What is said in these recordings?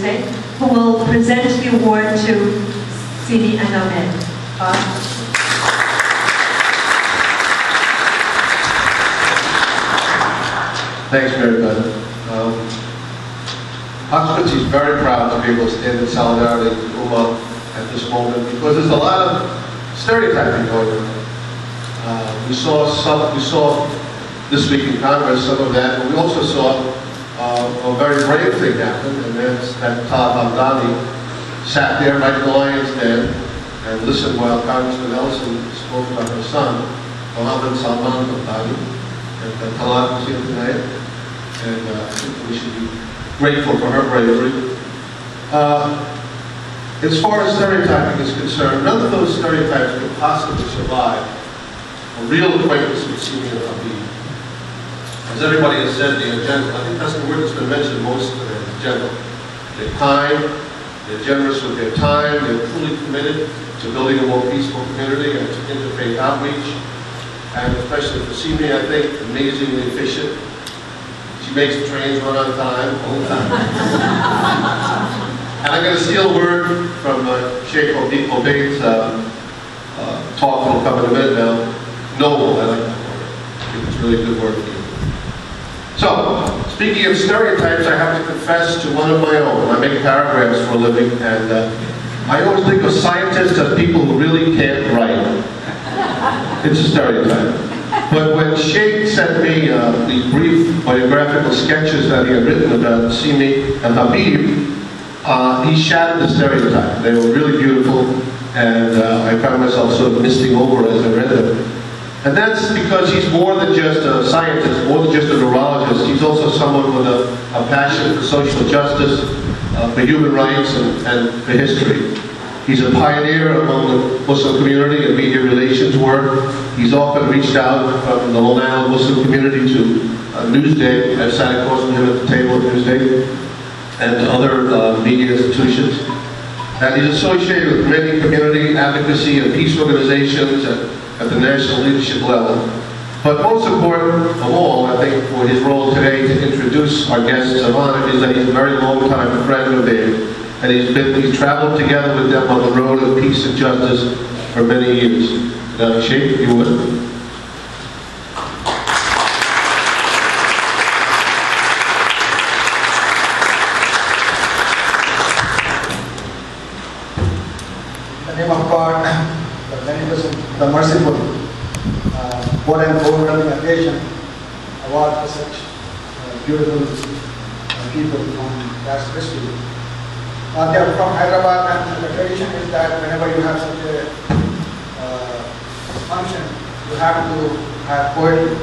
say, who will present the award to Simi Ahmed. Thanks, Mary Beth. Pax Christi is very proud to be able to stand in solidarity with Ummah at this moment, because there's a lot of stereotyping going on. We saw this week in Congress some of that, but we also saw a very brave thing happen, and that's that Todd Hamdani sat there right in the lion's den and listened while Congressman Ellison spoke about her son, Mohammed Salman Hamdani, and Talat was here tonight, and I think we should be grateful for her bravery. As far as stereotyping is concerned, none of those stereotypes could possibly survive a real acquaintance with Simi and Habib. As everybody has said, they are gentle. I think that's the word that's been mentioned most today, gentle. They're kind, they're generous with their time, they're fully committed to building a more peaceful community and to interfaith outreach. And especially for Simi, I think, amazingly efficient. She makes the trains run on time, all the time. And I'm going to steal a word from Sheikh Obeid's talk that'll come in a minute now. Noble, I like that word. I think it's a really good word for you. So, speaking of stereotypes, I have to confess to one of my own. I make paragraphs for a living, and I always think of scientists as people who really can't write. It's a stereotype. But when Sheikh sent me the brief biographical sketches that he had written about Simi and Habib, he shattered the stereotype. They were really beautiful, and I found myself sort of misting over as I read them. And that's because he's more than just a scientist, more than just a neurologist. He's also someone with a passion for social justice, for human rights, and for history. He's a pioneer among the Muslim community in media relations work. He's often reached out from the Long Island Muslim community to Newsday. I've sat across from him at the table at Newsday and to other media institutions. And he's associated with many community advocacy and peace organizations at the national leadership level. But most important of all, I think, for his role today to introduce our guests of honor is that he's a very long-time friend of theirs. And he's traveled together with them on the road of peace and justice for many years. Sheikh, if you would. In the name of God, the beneficent, the merciful, what an overwhelming occasion, award for such beautiful people from Pax Christi. They are from Hyderabad, and the tradition is that whenever you have such a function, you have to have poetry.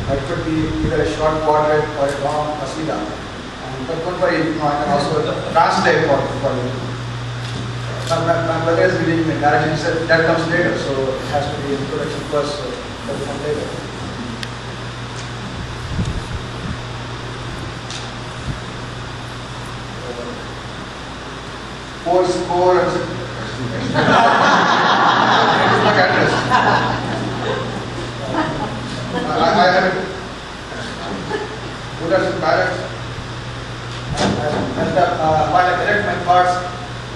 It could be either a short portrait or a long qasida. And don't worry, I can also translate for you. My brother is giving me direction. He said that comes later, so it has to be introduction first, so that will come later. Four and it's my address. I have it. Good as in balance. And while I collect my thoughts,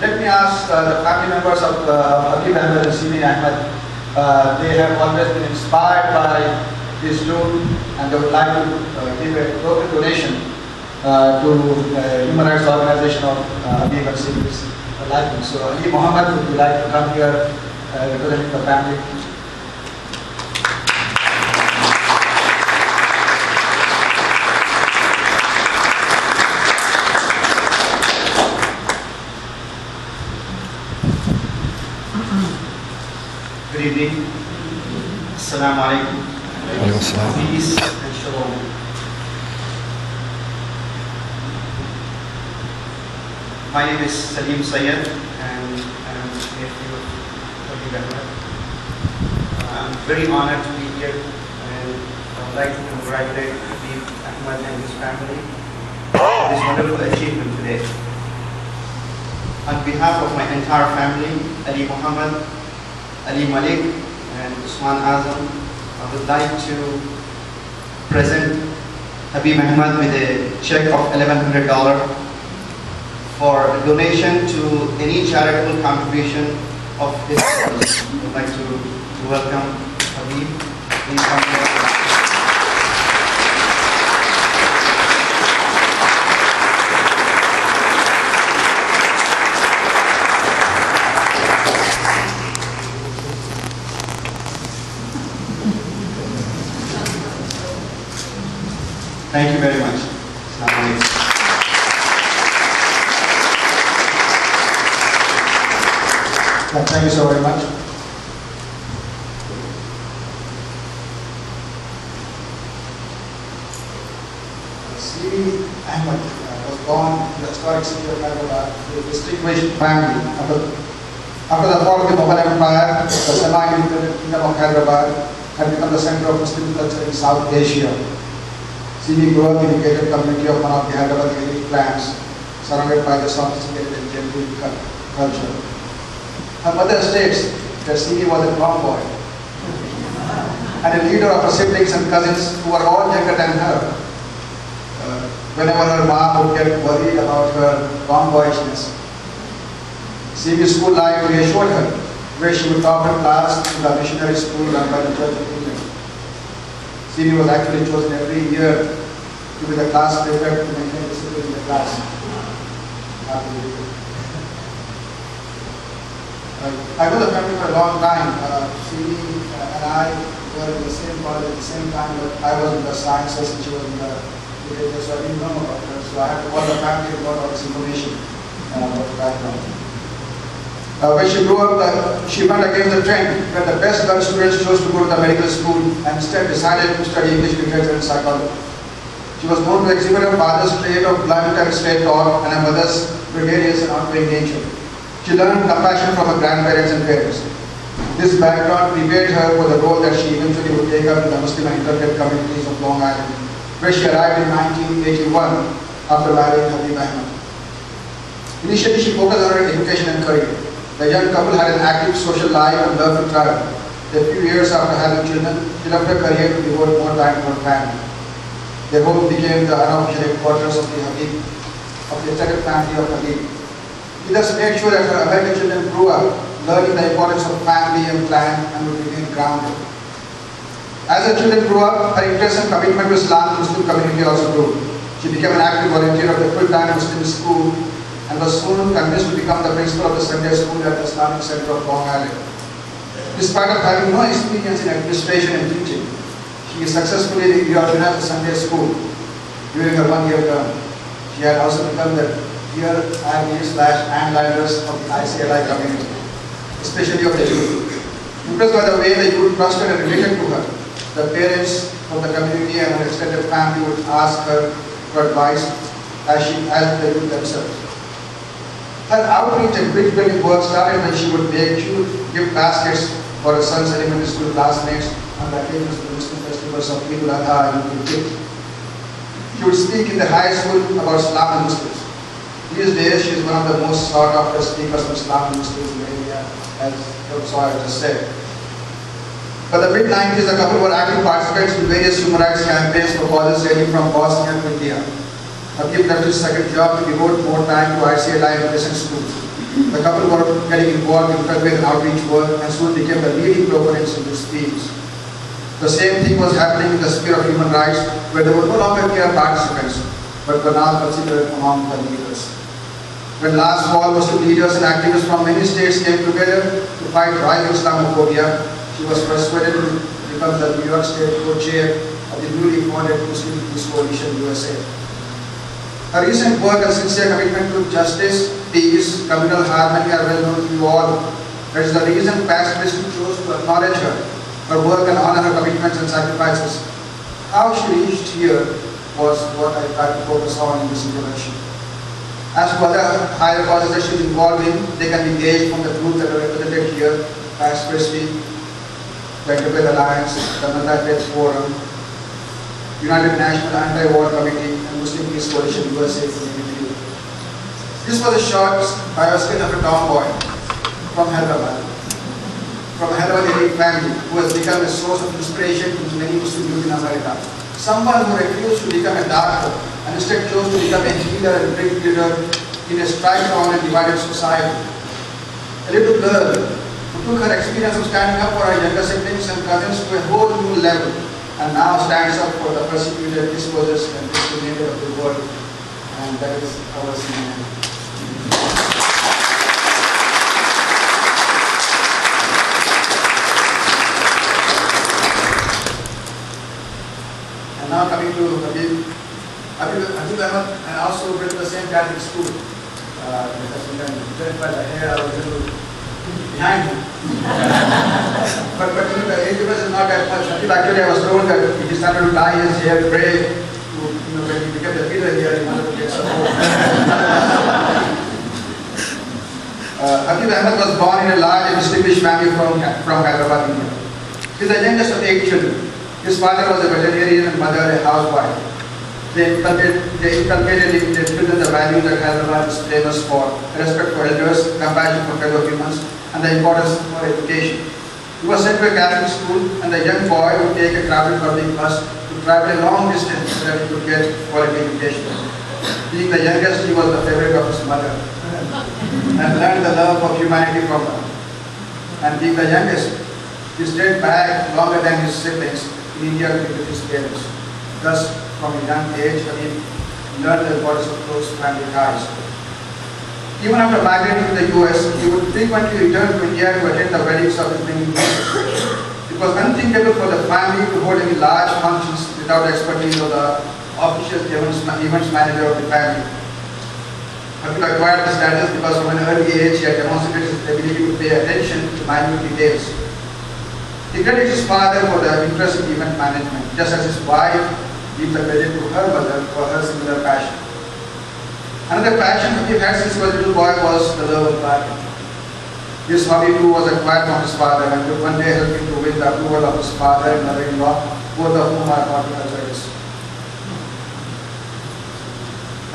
let me ask the family members of Habib Ahmed and Simi Ahmed. They have always been inspired by this dude, and they would like to give a token donation to human rights organization of Habib and Simi's likeness. So Ali Muhammad, would you like to come here representing the family? Good evening. Assalamu alaikum. Peace and shalom. My name is Salim Sayed, and I'm nephew of Habib Ahmed. I'm very honored to be here, and I would like to congratulate Habib Ahmed and his family for this wonderful achievement today. On behalf of my entire family, Ali Muhammad, Ali Malik, and Usman Azam, I would like to present Habib Ahmed with a check of $1,100 for a donation to any charitable contribution of his service. I would like to welcome Habib. Please come here. Thank you very much. Assalamu alaikum. Thank you so very much. Simi Ahmed was born in the historic city of Hyderabad to a distinguished family. After the fall of the Mughal Empire, the semi-independent kingdom of Hyderabad had become the center of Muslim culture in South Asia. Simi grew up in the gated community of one of the Hyderabad elite clans, surrounded by the sophisticated and genteel culture. Her mother states that Simi was a tomboy and a leader of her siblings and cousins who were all younger than her. Whenever her mom would get worried about her tomboyishness, Simi's school life reassured her, where she would top her class in the missionary school run by the Church of England. Simi was actually chosen every year to be the class prefect to maintain discipline in the class. I know the family for a long time. Simi and I were in the same college at the same time, but I was in the sciences and she was in the literature, so I didn't know about her. So I had to call the family and got all this information about the background. When she grew up, she went against the trend where the best girl students chose to go to the medical school and instead decided to study English literature and psychology. She was known to exhibit her father's trait of blunt and straight talk and her mother's gregarious and outgoing nature. She learned compassion from her grandparents and parents. This background prepared her for the role that she eventually would take up in the Muslim and interfaith communities of Long Island, where she arrived in 1981 after marrying Habib Ahmed. Initially, she focused on her education and career. The young couple had an active social life and loved to travel. A few years after having children, she left her career to devote more time to her family. Their home became the unofficial headquarters of the extended family of Habib. He thus made sure that her American children grew up learning the importance of family and clan and would remain grounded. As her children grew up, her interest and commitment to Islam and Muslim community also grew. She became an active volunteer of the full-time Muslim school and was soon convinced to become the principal of the Sunday school at the Islamic Center of Long Island. Despite of having no experience in administration and teaching, she successfully reorganized the Sunday school during her one-year term. She had also become the dear ally/handlers of the ICLI community, especially of the youth. Impressed by the way the youth trusted and related to her, the parents from the community and her extended family would ask her for advice as the youth themselves. Her outreach and bridge building work started when she would make gift baskets for her son's elementary school classmates on the occasions of the Muslim festivals of Eid al-Adha and Eid al-Fitr. She would speak in the high school about Islam and Muslims. These days, she is one of the most sought after speakers on Islam and Muslims in the area, as I just said. By the mid-90s, the couple were active participants in various human rights campaigns for causes ranging from Bosnia to India. Habib left his second job to devote more time to ICLI and adjacent schools. The couple were getting involved in interfaith and outreach work and soon became the leading proponents in these fields. The same thing was happening in the sphere of human rights, where they were no longer mere participants, but were now considered among the leaders. When last fall, Muslim leaders and activists from many states came together to fight rising Islamophobia, she was persuaded to become the New York State co-chair of the newly founded Muslim Peace Coalition USA. Her recent work and sincere commitment to justice, peace, communal harmony are well known to you all. That is the reason Pax Christi chose to acknowledge her work and honor her commitments and sacrifices. How she reached here was what I tried to focus on in this introduction. As for other higher causes that she is involved in, they can be gauged from the groups that are represented here: Pax Christi, the Interfaith Alliance, the Multi-Faith Forum, United National Anti-War Committee, and Muslim Peace Coalition USA to name a few. This was a short biography of a tomboy from Hyderabad, elite family who has become a source of inspiration to many Muslim youth in America. Someone who refused to become a doctor and instead chose to become a healer and bridge builder in a strife-bound and divided society. A little girl who took her experience of standing up for her younger siblings and cousins to a whole new level, and now stands up for the persecuted, dispossessed, and discriminated of the world. And that is our Simi Ahmed. And now coming to Habib. Habib Ahmed, and also went to the same Catholic school. By the hair, I was a little behind him. but the age difference is not that much. Actually, I was told that if he started to dye his hair gray, when he became the leader here, he wanted to get support. Habib Ahmed was born in a large and distinguished family from Hyderabad, India. He is the youngest of 8 children. His father was a veterinarian and mother a housewife. They inculcated in their children the values that Hyderabad is famous for: respect for elders, compassion for fellow humans, and the importance for education. He was sent to a Catholic school, and the young boy would take a travel public bus to travel a long distance so that he could get quality education. Being the youngest, he was the favorite of his mother, and learned the love of humanity from her. And being the youngest, he stayed back longer than his siblings in India to be with his parents. Thus, from a young age, Habib learned the importance of close family ties. Even after migrating to the US, he would frequently return to India to attend the weddings of his many nieces. It was unthinkable for the family to hold any large functions without the expertise of the official events manager of the family. Habib acquired the status because from an early age he had demonstrated his ability to pay attention to minute details. He credits his father for the interest in event management, just as his wife gives the credit to her mother for her similar passion. Another passion Habib had since he was a little boy was the love of gardening. This hobby too was acquired from his father and would one day help him to win the approval of his father and mother-in-law, both of whom are horticulturists.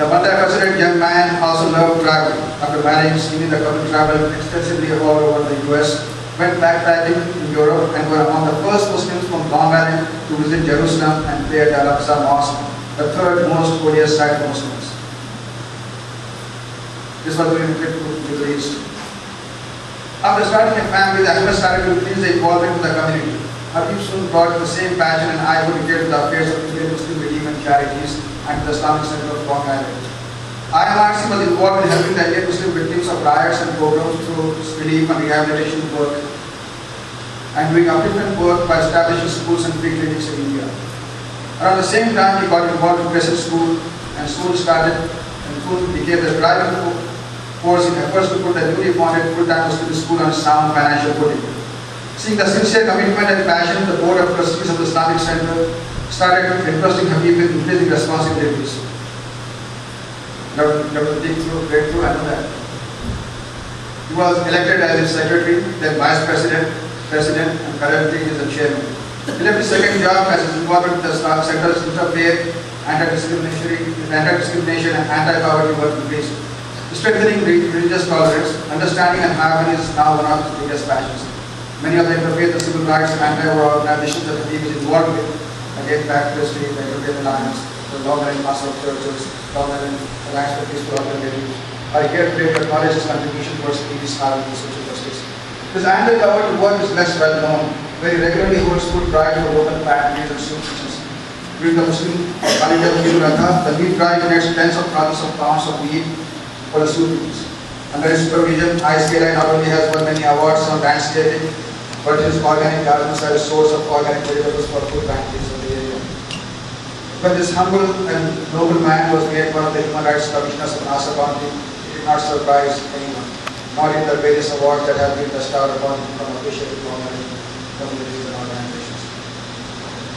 The multifaceted young man also loved travel. After marrying Simi, the couple traveled extensively all over the US, went backpacking in Europe, and were among the first Muslims from Long Island to visit Jerusalem and pray at Al-Aqsa Mosque, the third most holiest site for Muslims. This was during the trip to the Middle East. After starting a family, the Ahmed started to increase the involvement in the community. Habib soon brought the same passion and eye for detail to the affairs of Indian Muslim relief and charities and to the Islamic Center of Long Island. IMRC was involved in helping the Indian Muslim victims of riots and pogroms through relief and rehabilitation work, and doing upliftment work by establishing schools and free clinics in India. Around the same time, he got involved in Crescent School and soon became the driving force in efforts to put the newly founded full-time Muslim school on sound financial footing. Seeing the sincere commitment and passion, the Board of Trustees of the Islamic Center started entrusting Habib with increasing responsibilities. Breakthrough, I know that. He was elected as his secretary, then vice president, and currently he is the chairman. He left his second job as his involvement with the Center's interfaith, anti-discrimination and anti-poverty work increased. Strengthening religious tolerance, understanding and harmony is now one of his biggest passions. Many of the interfaith and civil rights and anti-war organizations that Habib is involved with, again Pax Christi, the Interfaith Alliance, the Long Island Council of Churches, Long Island Alliance for Peaceful Organization, are here today to acknowledge his contribution towards peace, harmony, and social justice. His anti-poverty work is less well known, where he regularly holds food drive for local families and soup kitchens. During the Muslim holiday of Eid al-Adha, the meat drive donates tens of thousands of pounds of meat for the soup kitchens. Under his supervision, ICLI not only has won many awards on landscaping, but his organic gardens are a source of organic vegetables for food pantries in the area. When this humble and noble man was made one of the human rights commissioners of Nassau County, it did not surprise anyone, nor in the various awards that have been bestowed upon him from official communities and organizations.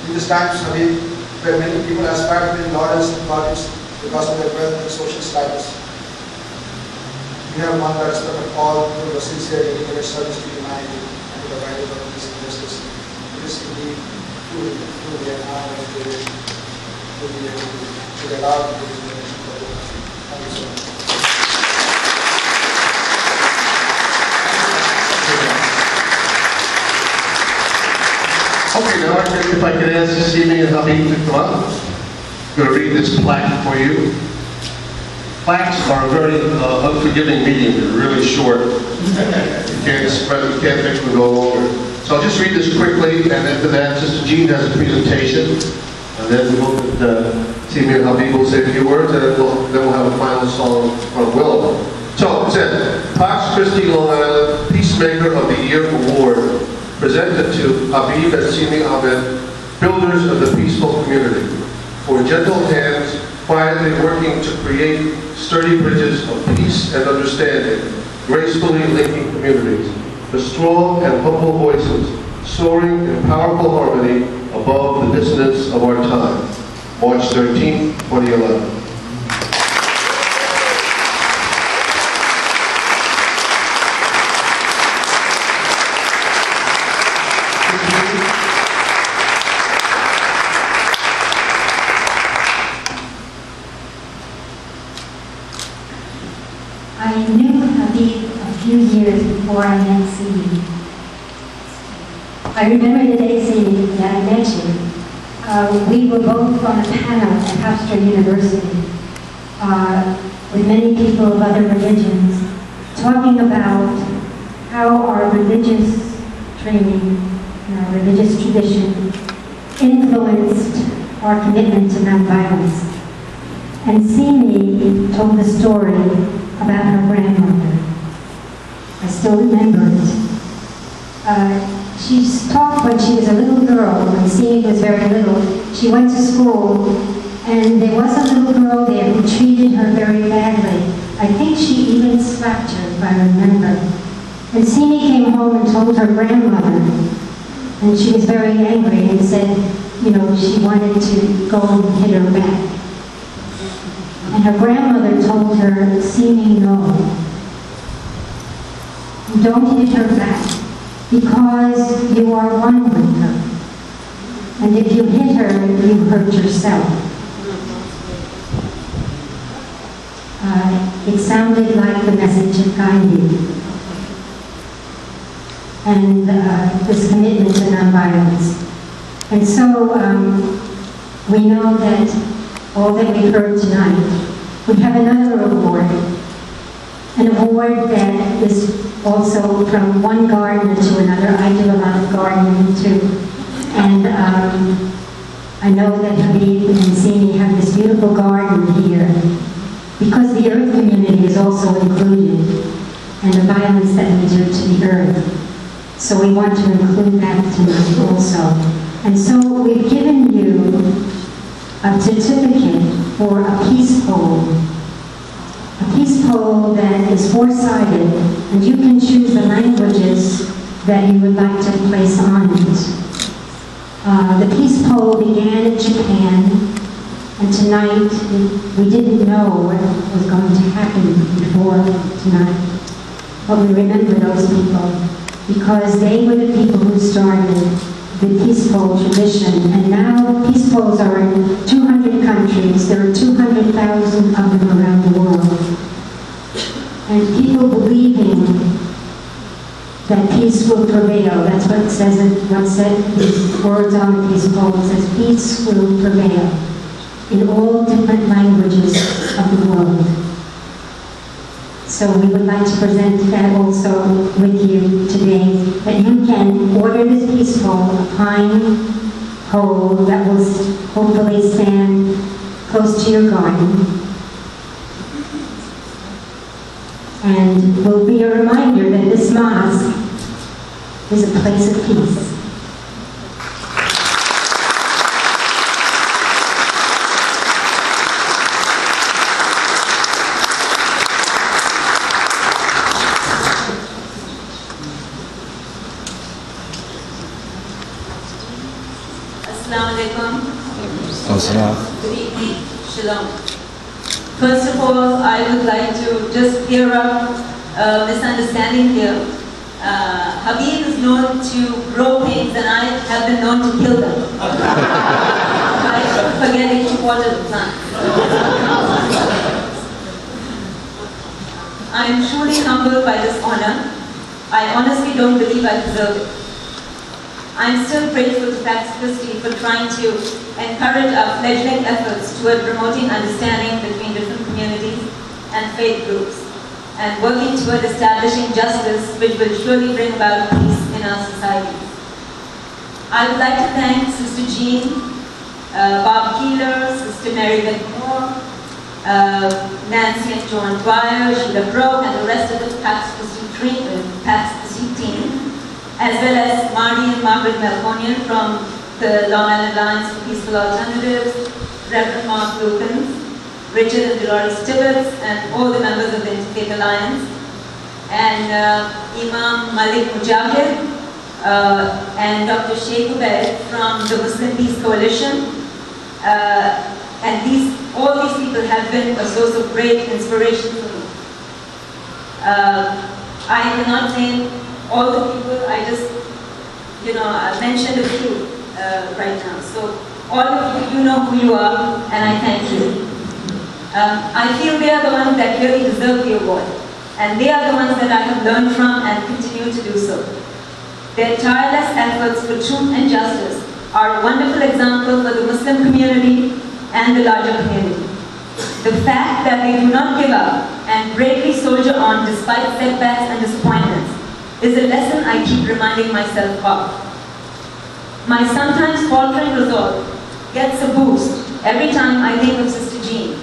In these times, Habib, where many people aspire to be lawyers and politics because of their wealth and social status, we have won the respect of all through the sincere, dedicated service to humanity and to the values of peace and justice. It is indeed truly an honor and privilege to be able to allow this donation for the country. Thank you so much. Okay, now if I could ask Simi and Habib to come up. I'm going to read this plaque for you. plaques are a very unforgiving medium. They're really short. You can't spread, you can't make them go longer. So I'll just read this quickly, and after that, Sister Jean has a presentation, and then we hope that Simi and Habib will say a few words, and then we'll have a final song from Willow. So it said, Pax Christi, Long Island, Peacemaker of the Year Award, presented to Habib and Simi Ahmed, builders of the peaceful community, for gentle hands, quietly working to create sturdy bridges of peace and understanding, gracefully linking communities, for strong and humble voices, soaring in powerful harmony above the dissonance of our time. March 13, 2011. I knew Habib a few years before I met Simi. I remember the day, Simi, that I met you. We were both on a panel at Hofstra University with many people of other religions, talking about how our religious training and our religious tradition influenced our commitment to nonviolence. And Simi told the story about her grandmother. I still remember it. She talked when she was a little girl, when Simi was very little. She went to school, and there was a little girl there who treated her very badly. I think she even slapped her, if I remember. And Simi came home and told her grandmother, and she was very angry and said, you know, she wanted to go and hit her back. And her grandmother told her, Simi, no. Don't hit her back, because you are one with her. And if you hit her, you hurt yourself. It sounded like the message of Gandhi. And this commitment to nonviolence. And so we know that all that we heard tonight. We have another award, an award that is also from one gardener to another. I do a lot of gardening too. And I know that Habib and Simi have this beautiful garden here because the earth community is also included and the violence that we do to the earth. So we want to include that tonight also. And so we've given you a certificate for a peace pole. A peace pole that is four-sided, and you can choose the languages that you would like to place on it. The peace pole began in Japan, and tonight we didn't know what was going to happen before tonight. But we remember those people, because they were the people who started the peace pole tradition, and now peace poles are in 200 countries. There are 200,000 of them around the world. And people believing that peace will prevail. That's what it says, these words on the peace pole. It says, peace will prevail in all different languages of the world. So we would like to present that also with you today, that you can order this peace pole, a pine pole that will hopefully stand close to your garden, and will be a reminder that this mosque is a place of peace. Good evening, Shalom. First of all, I would like to just clear up a misunderstanding here. Habib is known to grow things, and I have been known to kill them by forgetting to water the plant. I am truly humbled by this honor. I honestly don't believe I deserve it. I'm still grateful to Pax Christi for trying to encourage our fledgling efforts toward promoting understanding between different communities and faith groups, and working toward establishing justice which will surely bring about peace in our society. I would like to thank Sister Jean, Bob Keeler, Sister Mary Beth Moore, Nancy and John Dwyer, Sheila Broke, and the rest of the Pax Christi team, as well as Marty and Margaret Melkonian from the Long Island Alliance for Peaceful Alternatives, Reverend Mark Lukens, Richard and Dolores Tibbetts, and all the members of the Interfaith Alliance, and Imam Malik Mujahid, and Dr. Sheikh Ubaid from the Muslim Peace Coalition. And all these people have been a source of great inspiration for me. I cannot name all the people, I just, I mentioned a few right now. So all of you know who you are, and I thank you. I feel they are the ones that really deserve the award, and they are the ones that I have learned from and continue to do so. Their tireless efforts for truth and justice are a wonderful example for the Muslim community and the larger community. The fact that they do not give up and bravely soldier on despite setbacks and disappointments is a lesson I keep reminding myself of. My sometimes faltering resolve gets a boost every time I think of Sister Jean,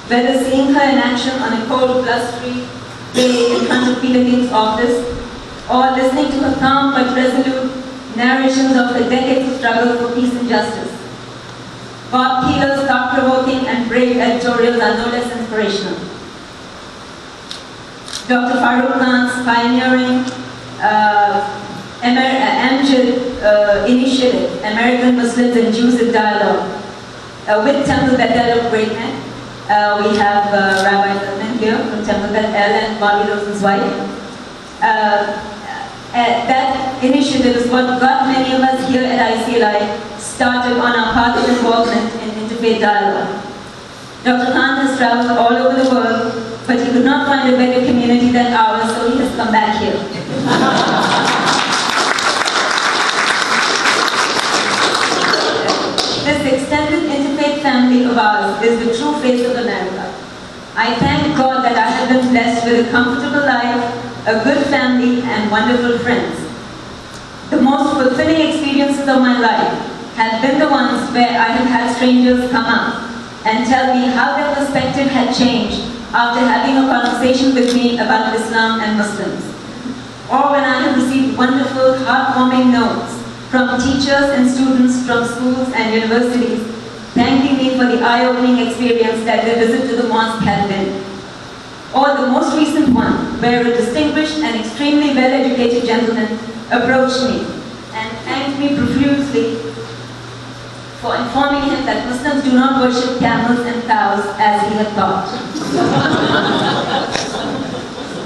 whether seeing her in action on a cold, blustery day in front of Peter King's office, or listening to her calm but resolute narrations of her decades of struggle for peace and justice. Bob Keeler's thought-provoking and brave editorials are no less inspirational. Dr. Farooq Khan's pioneering AMJD initiative, American Muslims and Jews in Dialogue, with Temple Bethel of Great Neck. We have Rabbi Zalman here from Temple Bethel and Bobby Rosen's wife. That initiative is what got many of us here at ICLI started on our path of involvement in interfaith dialogue. Dr. Khan has traveled all over the world, but he could not find a better community than ours, so he has come back here. This extended interfaith family of ours is the true face of America. I thank God that I have been blessed with a comfortable life, a good family, and wonderful friends. The most fulfilling experiences of my life have been the ones where I have had strangers come up and tell me how their perspective had changed after having a conversation with me about Islam and Muslims. Or when I have received wonderful, heartwarming notes from teachers and students from schools and universities thanking me for the eye-opening experience that their visit to the mosque had been. Or the most recent one, where a distinguished and extremely well-educated gentleman approached me and thanked me profusely for informing him that Muslims do not worship camels and cows as he had thought.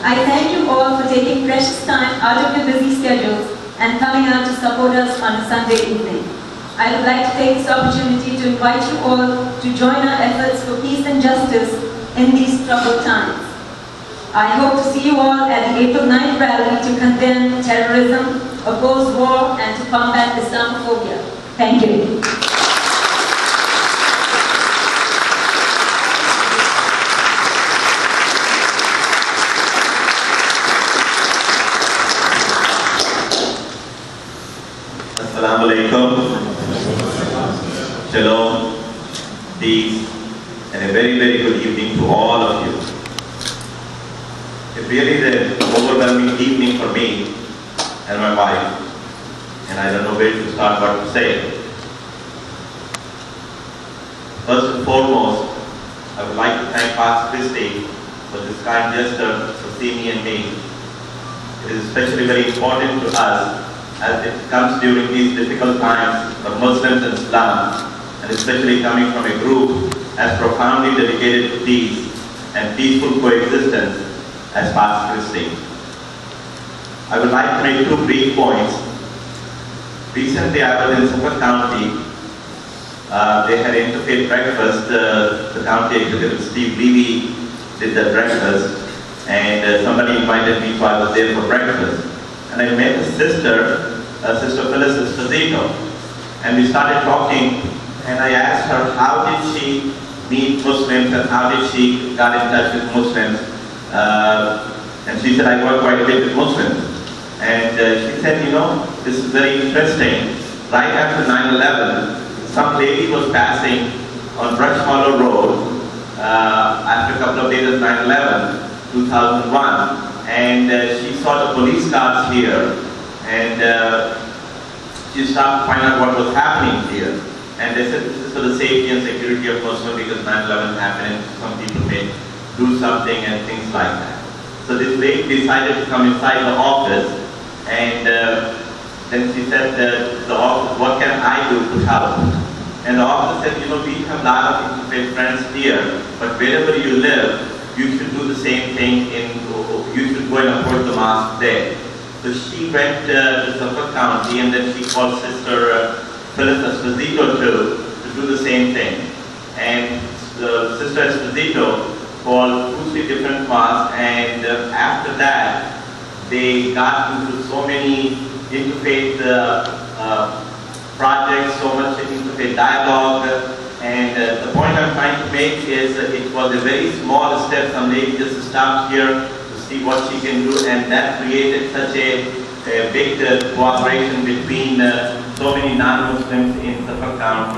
I thank you all for taking precious time out of your busy schedules and coming out to support us on a Sunday evening. I would like to take this opportunity to invite you all to join our efforts for peace and justice in these troubled times. I hope to see you all at the April 9th rally to condemn terrorism, oppose war, and to combat Islamophobia. Thank you. Assalamu alaikum. Shalom, peace, and a very, very good evening to all of you. It really is an overwhelming evening for me and my wife, and I don't know where to start, what to say. First and foremost, I would like to thank Pax Christi for this kind gesture for Simi and me. It is especially very important to us as it comes during these difficult times for Muslims and Islam, and especially coming from a group as profoundly dedicated to peace and peaceful coexistence as Pax Christi. I would like to make two brief points. Recently I was in Suffolk County. They had interfaith breakfast. The county executive Steve Levy did the breakfast, and somebody invited me, so I was there for breakfast. And I met a sister, Sister Phyllis Esposito, and we started talking, and I asked her how did she meet Muslims and how did she got in touch with Muslims. And she said, I got quite a bit with Muslims. And she said, you know, this is very interesting. Right after 9/11, some lady was passing on Brush Hollow Road after a couple of days of 9/11, 2001. And she saw the police cars here. And she started to find out what was happening here. And they said this is for the safety and security of Muslims because 9/11 happened and some people may do something and things like that. So this lady decided to come inside the office, and then she said the office, what can I do to help? And the officer said, you know, we have a lot of interfaith friends here, but wherever you live, you should do the same thing, you should go and approach the mosque there. So she went to Suffolk County, and then she called Sister Phyllis Esposito to do the same thing. And Sister Esposito called 2-3 different mosques, and after that, they got into so many interfaith projects, so much interfaith dialogue. And the point I'm trying to make is it was a very small step. Some lady just stopped here to see what she can do, and that created such a big cooperation between so many non-Muslims in Suffolk County.